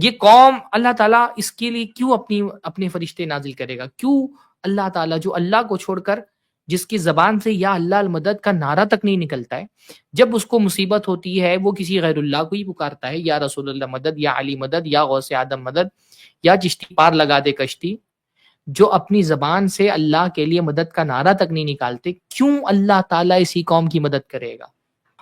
یہ قوم اللہ تعالیٰ اس کے لیے کیوں اپنے فرشتے نازل کرے گا؟ کیوں اللہ تعالیٰ جو اللہ کو چھوڑ کر، جس کی زبان سے یا اللہ المدد کا نعرہ تک نہیں نکلتا ہے، جب اس کو مصیبت ہوتی ہے وہ کسی غیر اللہ کو ہی پکارتا ہے، یا رسول اللہ مدد، یا علی مدد، یا غوث اعظم مدد، یا چشتی پار لگا دے کشتی، جو اپنی زبان سے اللہ کے لیے مدد کا نعرہ تک نہیں نکالتے، کیوں اللہ تعالیٰ اسی قوم کی مدد کرے گا؟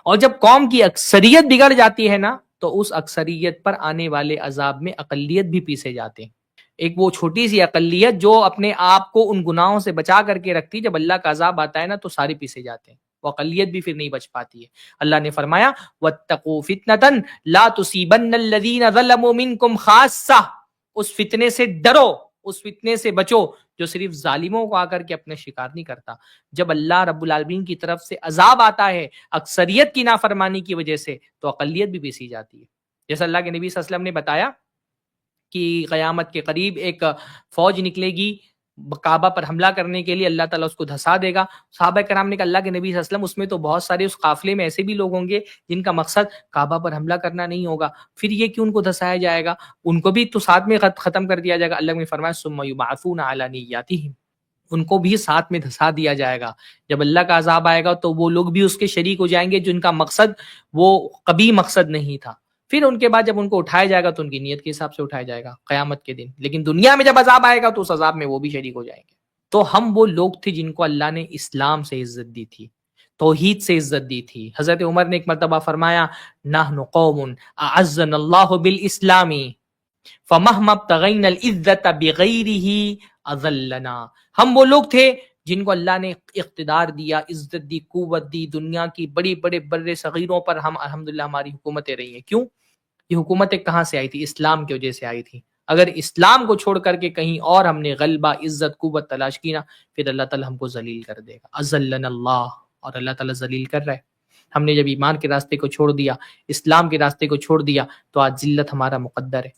اور جب قوم کی اکثریت بگڑ جاتی ہے نا، تو اس اکثریت پر آنے والے عذاب میں اقلیت بھی پیسے جاتے ہیں۔ ایک وہ چھوٹی سی اقلیت جو اپنے آپ کو ان گناہوں سے بچا کر کے رکھتی، جب اللہ کا عذاب آتا ہے نا تو سارے پیسے جاتے ہیں، وہ اقلیت بھی پھر نہیں بچ پاتی ہے۔ اللہ نے فرمایا وَاتَّقُوا فِتْنَةً لَا تُصِيبَنَّ الَّذِينَ ظَلَمُوا مِنْكُمْ خَاصَّةً، اس فتنے سے ڈرو، اس فتنے سے بچو جو صرف ظالموں کو آ کر کے اپنے شکار نہیں کرتا۔ جب اللہ رب العالمین کی طرف سے عذاب آتا ہے اکثریت کی نافرمانی کی وجہ سے، تو اقلیت بھی پیسی جاتی ہے۔ جیسا اللہ کے نبی صلی اللہ علیہ وسلم نے بتایا کہ قیامت کے قریب ایک فوج نکلے گی کعبہ پر حملہ کرنے کے لیے، اللہ تعالیٰ اس کو دھسا دے گا۔ صحابہ کرام نے کہا اللہ کے نبی صلی اللہ علیہ وسلم، اس میں تو بہت سارے اس قافلے میں ایسے بھی لوگ ہوں گے جن کا مقصد کعبہ پر حملہ کرنا نہیں ہوگا، پھر یہ کیوں ان کو دھسایا جائے گا؟ ان کو بھی تو ساتھ میں ختم کر دیا جائے گا۔ اللہ نے فرمایا ثم یبعثون علی نیاتہم، ان کو بھی ساتھ میں دھسا دیا جائے گا۔ جب اللہ کا عذاب آئے گا تو وہ لوگ بھی اس کے شریک ہو جائیں گے جن کا مقصد وہ کبھی مقصد نہیں تھا۔ پھر ان کے بعد جب ان کو اٹھایا جائے گا تو ان کی نیت کے حساب سے اٹھایا جائے گا قیامت کے دن، لیکن دنیا میں جب عذاب آئے گا تو اس عذاب میں وہ بھی شریک ہو جائیں گے۔ تو ہم وہ لوگ تھے جن کو اللہ نے اسلام سے عزت دی تھی، توحید سے عزت دی تھی۔ حضرت عمر نے ایک مرتبہ فرمایا نحن قوم اعزنا اللہ بالاسلام فمہما ابتغینا العزت بغیرہ اذلنا، ہم وہ لوگ تھے جن کو اللہ نے اقتدار دیا، عزت دی، قوت دی، دنیا کی بڑی بڑے بر صغیروں پر ہم الحمدللہ ہماری حکومتیں رہی ہیں۔ کیوں؟ یہ حکومتیں کہاں سے آئی تھی؟ اسلام کی وجہ سے آئی تھی۔ اگر اسلام کو چھوڑ کر کے کہیں اور ہم نے غلبہ، عزت، قوت تلاش کی نا، پھر اللہ تعالیٰ ہم کو ذلیل کر دے گا۔ اذلنا اللہ، اور اللہ تعالیٰ ذلیل کر رہا ہے۔ ہم نے جب ایمان کے راستے کو چھوڑ دیا، اسلام کے راستے کو چھوڑ دیا، تو آج ذلت ہمارا مقدر ہے۔